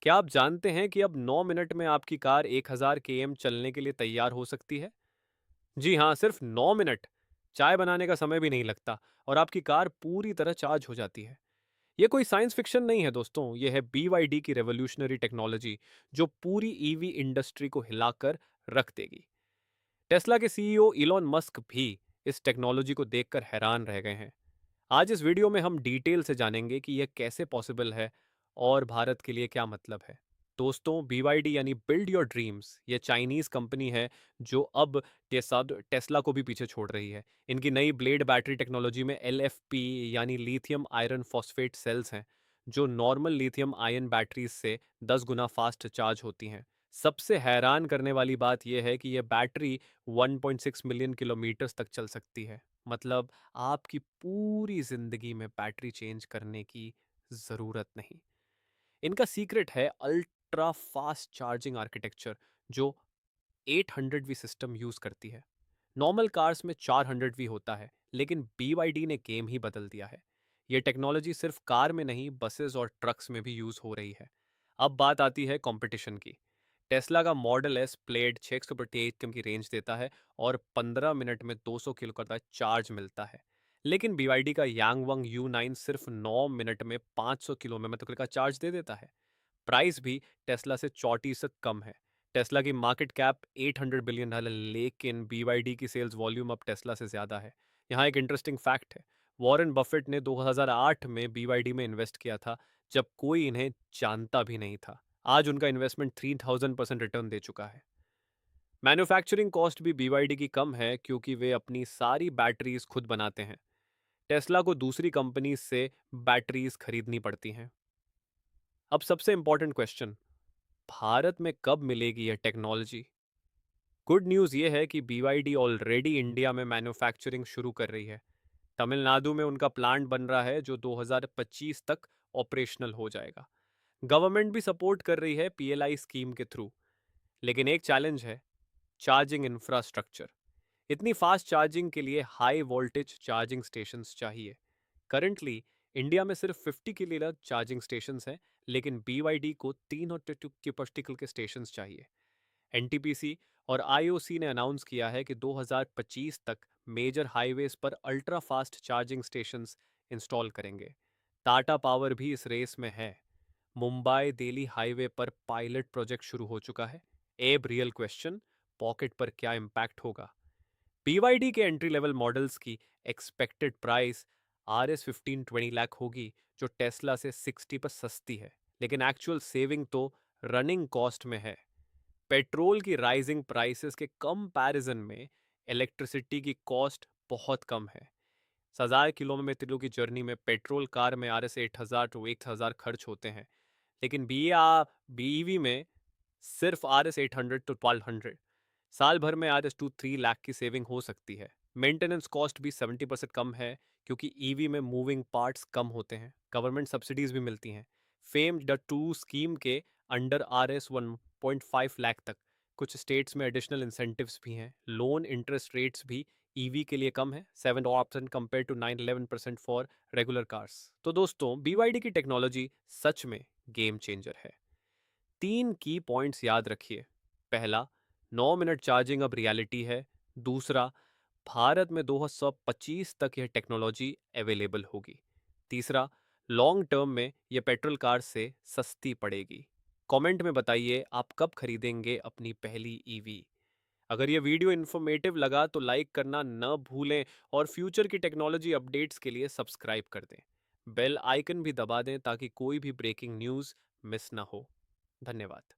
क्या आप जानते हैं कि अब 9 मिनट में आपकी कार 1000 km चलने के लिए तैयार हो सकती है? जी हाँ, सिर्फ 9 मिनट। चाय बनाने का समय भी नहीं लगता और आपकी कार पूरी तरह चार्ज हो जाती है। ये कोई साइंस फिक्शन नहीं है दोस्तों, ये है BYD की रेवोल्यूशनरी टेक्नोलॉजी जो पूरी ईवी इंडस्ट्री को हिलाकर रख देगी। टेस्ला के सीईओ इलॉन मस्क भी इस टेक्नोलॉजी को देखकर हैरान रह गए हैं। आज इस वीडियो में हम डिटेल से जानेंगे कि यह कैसे पॉसिबल है और भारत के लिए क्या मतलब है। दोस्तों, BYD यानी बिल्ड योर ड्रीम्स, ये चाइनीज कंपनी है जो अब टेस्ला को भी पीछे छोड़ रही है। इनकी नई ब्लेड बैटरी टेक्नोलॉजी में LFP यानी लिथियम आयरन फॉस्फेट सेल्स हैं, जो नॉर्मल लिथियम आयन बैटरीज से 10 गुना फास्ट चार्ज होती हैं। सबसे हैरान करने वाली बात यह है कि यह बैटरी 1.6 मिलियन किलोमीटर्स तक चल सकती है। मतलब आपकी पूरी जिंदगी में बैटरी चेंज करने की जरूरत नहीं। इनका सीक्रेट है अल्ट्रा फास्ट चार्जिंग आर्किटेक्चर, जो 800V सिस्टम यूज करती है। नॉर्मल कार्स में 400V होता है, लेकिन BYD ने गेम ही बदल दिया है। यह टेक्नोलॉजी सिर्फ कार में नहीं, बसेस और ट्रक्स में भी यूज हो रही है। अब बात आती है कंपटीशन की। टेस्ला का मॉडल एस प्लेड 632 की रेंज देता है और 15 मिनट में 200 किलो का चार्ज मिलता है। लेकिन BYD का यांगवंग U9 सिर्फ 9 मिनट में 500 किलोमीटर का चार्ज दे देता है। प्राइस भी टेस्ला से 34 कम है। टेस्ला की मार्केट कैप $800 बिलियन, लेकिन BYD की सेल्स वॉल्यूम अब टेस्ला से ज़्यादा है। यहाँ एक इंटरेस्टिंग फैक्ट है। वॉरेन बफेट ने 2008 में BYD में इन्वेस्ट किया था, जब कोई इन्हें जानता भी नहीं था। आज उनका इन्वेस्टमेंट 3000% रिटर्न दे चुका है। मैन्युफैक्चरिंग कॉस्ट भी BYD की कम है, क्योंकि वे अपनी सारी बैटरीज खुद बनाते हैं। टेस्ला को दूसरी कंपनी से बैटरीज खरीदनी पड़ती हैं। अब सबसे इंपॉर्टेंट क्वेश्चन, भारत में कब मिलेगी यह टेक्नोलॉजी? गुड न्यूज़ ये है कि BYD ऑलरेडी इंडिया में मैन्युफैक्चरिंग शुरू कर रही है। तमिलनाडु में उनका प्लांट बन रहा है, जो 2025 तक ऑपरेशनल हो जाएगा। गवर्नमेंट भी सपोर्ट कर रही है PLI स्कीम के थ्रू। लेकिन एक चैलेंज है, चार्जिंग इंफ्रास्ट्रक्चर। इतनी फास्ट चार्जिंग के लिए हाई वोल्टेज चार्जिंग स्टेशंस चाहिए। करंटली इंडिया में सिर्फ 50 किलोवाट चार्जिंग स्टेशंस हैं, लेकिन BYD को 350 के स्टेशंस चाहिए। NTPC और IOC ने अनाउंस किया है कि 2025 तक मेजर हाईवेज पर ultra fast charging stations install करेंगे। टाटा पावर भी इस रेस में है। मुंबई दिल्ली हाईवे पर पायलट प्रोजेक्ट शुरू हो चुका है। एब रियल क्वेश्चन, पॉकेट पर क्या इम्पैक्ट होगा? BYD के एंट्री लेवल मॉडल्स की एक्सपेक्टेड प्राइस RS 15-20 लाख होगी, जो टेस्ला से 60 पर सस्ती है। लेकिन एक्चुअल सेविंग तो रनिंग कॉस्ट में है। पेट्रोल की राइजिंग प्राइसेस के कंपैरिजन में इलेक्ट्रिसिटी की कॉस्ट बहुत कम है। 1000 किलोमीटर की जर्नी में पेट्रोल कार में RS 8000 टू 1000 खर्च होते हैं, लेकिन BEV में सिर्फ RS 800 टू 1200। साल भर में RS 2-3 लाख की सेविंग हो सकती है। मेंटेनेंस कॉस्ट भी 70% कम है, क्योंकि ईवी में मूविंग पार्ट्स कम होते हैं। गवर्नमेंट सब्सिडीज भी मिलती हैं। फेम द टू स्कीम के अंडर RS 1.5 लाख तक। कुछ स्टेट्स में एडिशनल इंसेंटिव्स भी हैं। लोन इंटरेस्ट रेट्स भी ईवी के लिए कम है, 7% compare to 9-11% for regular cars. तो दोस्तों, BYD की टेक्नोलॉजी सच में गेम चेंजर है। 3 की पॉइंट्स याद रखिए। पहला, 9 मिनट चार्जिंग अब रियलिटी है। दूसरा, भारत में 2025 तक यह टेक्नोलॉजी अवेलेबल होगी। तीसरा, लॉन्ग टर्म में यह पेट्रोल कार से सस्ती पड़ेगी। कमेंट में बताइए आप कब खरीदेंगे अपनी पहली ईवी। अगर यह वीडियो इन्फॉर्मेटिव लगा तो लाइक करना न भूलें और फ्यूचर की टेक्नोलॉजी अपडेट्स के लिए सब्सक्राइब कर दें। बेल आइकन भी दबा दें ताकि कोई भी ब्रेकिंग न्यूज़ मिस ना हो। धन्यवाद।